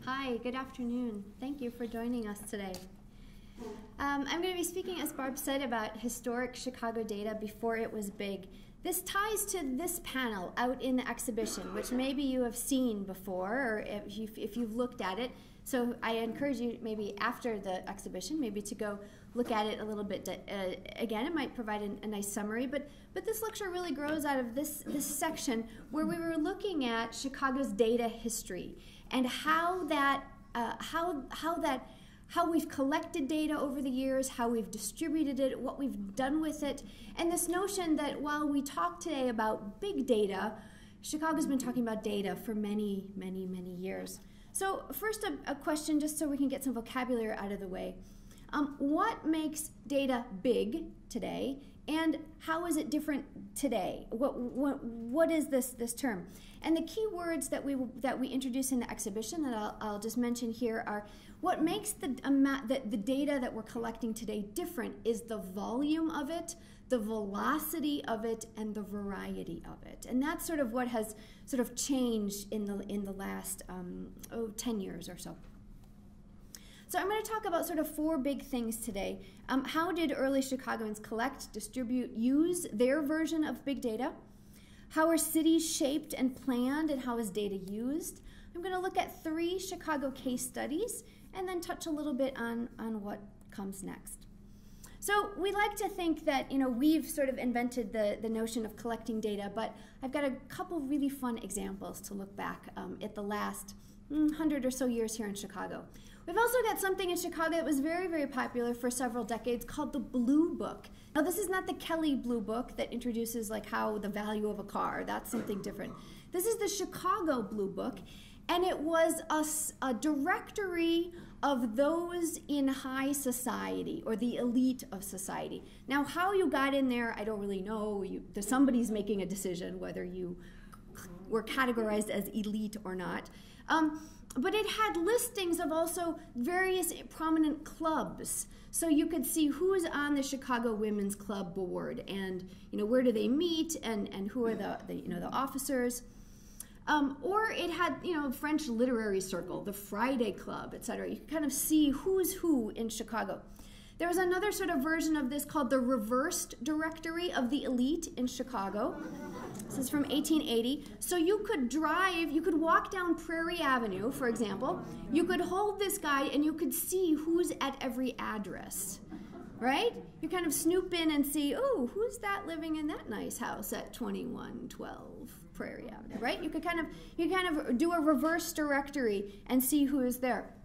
Hi, good afternoon. Thank you for joining us today. I'm going to be speaking, as Barb said, about historic Chicago data before it was big. This ties to this panel out in the exhibition, which maybe you have seen before, or if you've looked at it. So I encourage you maybe after the exhibition, maybe to go look at it a little bit again. It might provide a nice summary, but this lecture really grows out of this section where we were looking at Chicago's data history and how we've collected data over the years, how we've distributed it, what we've done with it, and this notion that while we talk today about big data, Chicago's been talking about data for many, many, many years. So first a question, just so we can get some vocabulary out of the way. What makes data big today, and how is it different today? What is this term? And the key words that we introduce in the exhibition that I'll just mention here are what makes the data that we're collecting today different is the volume of it, the velocity of it, and the variety of it. And that's sort of what has sort of changed in the last 10 years or so. So I'm going to talk about sort of four big things today. How did early Chicagoans collect, distribute, use their version of big data? How are cities shaped and planned, and how is data used? I'm going to look at 3 Chicago case studies and then touch a little bit on what comes next. So we like to think that we've sort of invented the notion of collecting data, but I've got a couple really fun examples to look back at the last 100 or so years here in Chicago. We've also got something in Chicago that was very, very popular for several decades called the Blue Book. Now, this is not the Kelly Blue Book that introduces like how the value of a car. That's something different. This is the Chicago Blue Book, and it was a directory of those in high society or the elite of society. Now, how you got in there, I don't really know. Somebody's making a decision whether you were categorized as elite or not. But it had listings of also various prominent clubs. So you could see who's on the Chicago Women's Club board and where do they meet and who are the officers. Or it had French Literary Circle, the Friday Club, etc. You could kind of see who's who in Chicago. There was another sort of version of this called the Reversed Directory of the Elite in Chicago. This is from 1880. So you could walk down Prairie Avenue, for example. You could hold this guide and you could see who's at every address, right? You kind of snoop in and see, oh, who's that living in that nice house at 2112 Prairie Avenue, right? You kind of do a reverse directory and see who is there.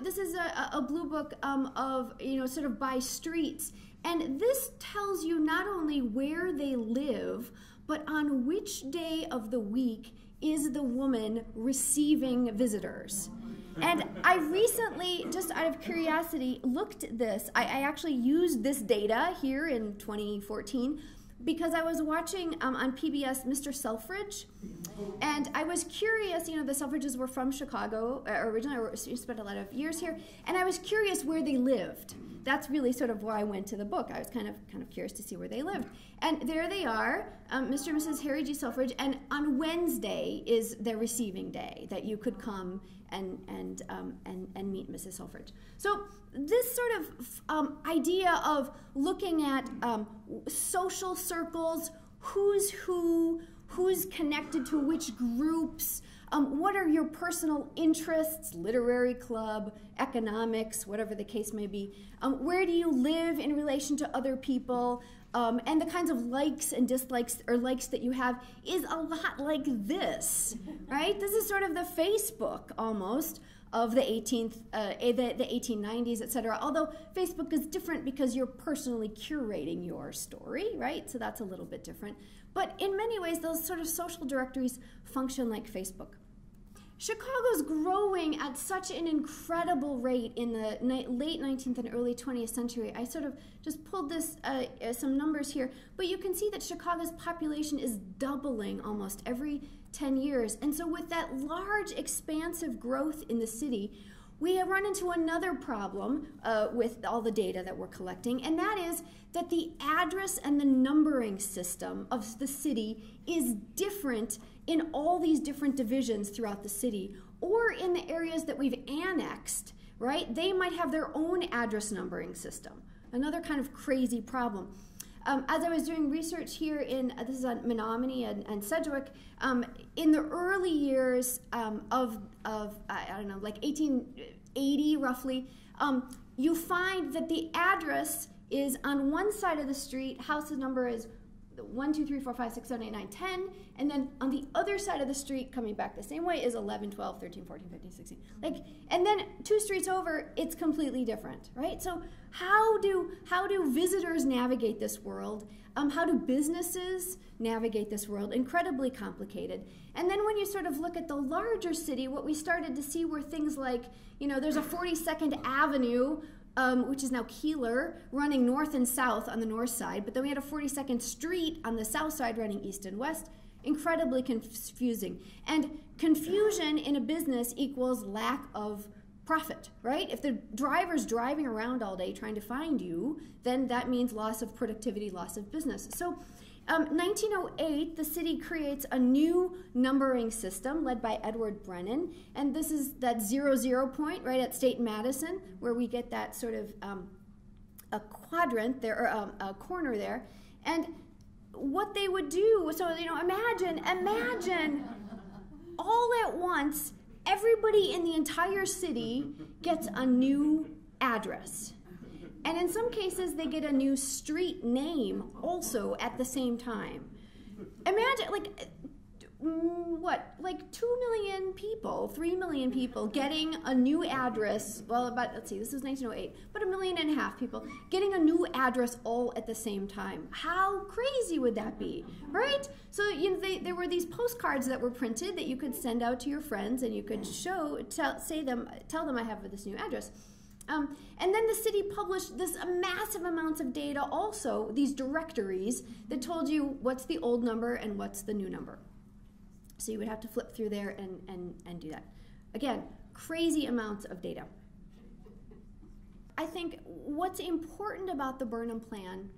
This is a blue book of, sort of by streets. And this tells you not only where they live, but on which day of the week is the woman receiving visitors. And I recently, just out of curiosity, looked at this. I actually used this data here in 2014 because I was watching on PBS Mr. Selfridge, and I was curious, the Selfridges were from Chicago originally, I spent a lot of years here, and I was curious where they lived. That's really sort of why I went to the book. I was kind of curious to see where they lived. And there they are, Mr. and Mrs. Harry G. Selfridge, and on Wednesday is their receiving day that you could come and meet Mrs. Selfridge. So this sort of idea of looking at social circles, who's who, who's connected to which groups, what are your personal interests, literary club, economics, whatever the case may be, where do you live in relation to other people, and the kinds of likes and dislikes or likes that you have is a lot like this, right? This is sort of the Facebook almost of the 1890s, etc. Although Facebook is different because you're personally curating your story, right? So that's a little bit different. But in many ways, those sort of social directories function like Facebook. Chicago's growing at such an incredible rate in the late 19th and early 20th century. I sort of just pulled this some numbers here, but you can see that Chicago's population is doubling almost every 10 years. And so with that large, expansive growth in the city, we have run into another problem with all the data that we're collecting, and that is that the address and the numbering system of the city is different in all these different divisions throughout the city or in the areas that we've annexed, right, they might have their own address numbering system. Another kind of crazy problem. As I was doing research here in, this is on Menominee and Sedgwick, in the early years of I don't know, like 1880 roughly, you find that the address is on one side of the street, house's number is 1, 2, 3, 4, 5, 6, 7, 8, 9, 10, and then on the other side of the street, coming back the same way, is 11, 12, 13, 14, 15, 16. Like, and then 2 streets over, it's completely different, right? So how do visitors navigate this world? How do businesses navigate this world? Incredibly complicated. And then when you sort of look at the larger city, what we started to see were things like, you know, there's a 42nd Avenue, which is now Keeler, running north and south on the north side, but then we had a 42nd Street on the south side running east and west. Incredibly confusing. And confusion in a business equals lack of profit, right? If the driver's driving around all day trying to find you, then that means loss of productivity, loss of business. So 1908, the city creates a new numbering system led by Edward Brennan, and this is that 00 point right at State and Madison, where we get that sort of a quadrant there, or a corner there. And what they would do, so, you know, imagine all at once, everybody in the entire city gets a new address. And in some cases, they get a new street name also at the same time. Imagine, like, like 2 million people, 3 million people getting a new address, well, about, let's see, this is 1908, but 1.5 million people getting a new address all at the same time. How crazy would that be, right? So, you know, there were these postcards that were printed that you could send out to your friends, and you could tell them I have this new address. And then the city published this massive amounts of data also, these directories that told you what's the old number and what's the new number. So you would have to flip through there and do that. Again, crazy amounts of data. I think what's important about the Burnham Plan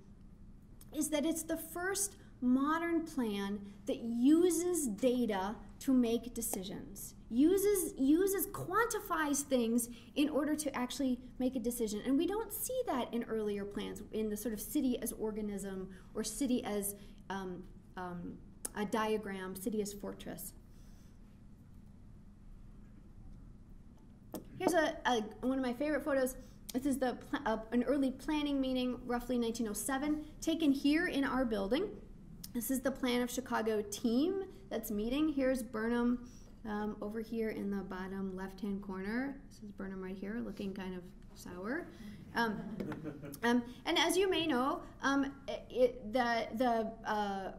is that it's the first modern plan that uses data to make decisions, quantifies things in order to actually make a decision. And we don't see that in earlier plans, in the sort of city as organism or city as a diagram, city as fortress. Here's one of my favorite photos. This is an early planning meeting, roughly 1907, taken here in our building. This is the Plan of Chicago team that's meeting. Here's Burnham over here in the bottom left-hand corner. This is Burnham right here, looking kind of sour. And as you may know,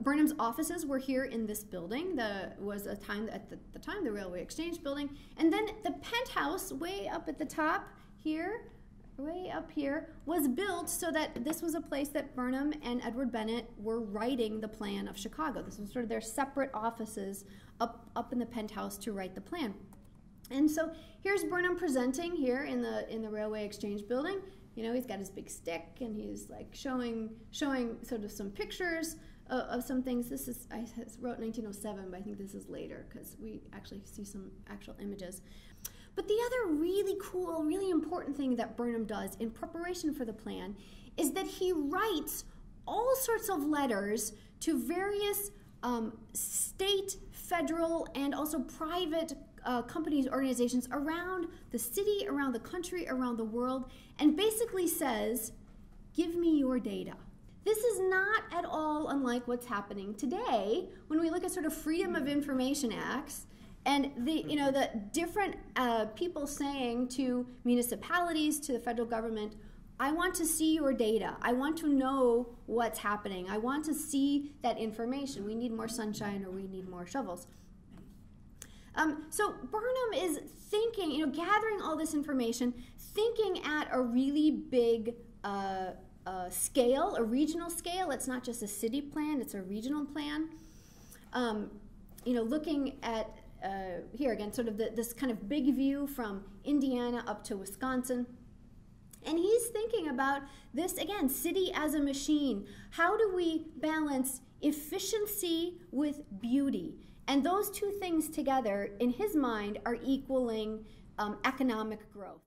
Burnham's offices were here in this building. Was a time at the time the Railway Exchange building, and then the penthouse way up at the top here, way up here, was built so that this was a place that Burnham and Edward Bennett were writing the plan of Chicago. This was sort of their separate offices up in the penthouse to write the plan. And so here's Burnham presenting here in the Railway Exchange building. You know, he's got his big stick and he's like showing sort of some pictures of some things. This is, I wrote 1907, but I think this is later because we actually see some actual images. But the other really cool, really important thing that Burnham does in preparation for the plan is that he writes all sorts of letters to various state, federal, and also private companies, organizations around the city, around the country, around the world, and basically says, give me your data. This is not at all unlike what's happening today when we look at sort of Freedom of Information Acts and the different people saying to municipalities, to the federal government, I want to see your data. I want to know what's happening. I want to see that information. We need more sunshine or we need more shovels. So Burnham is thinking, gathering all this information, thinking at a really big scale, a regional scale. It's not just a city plan, it's a regional plan. Looking at, here again, sort of this kind of big view from Indiana up to Wisconsin. And he's thinking about this, again, city as a machine. How do we balance efficiency with beauty? And those two things together, in his mind, are equaling economic growth.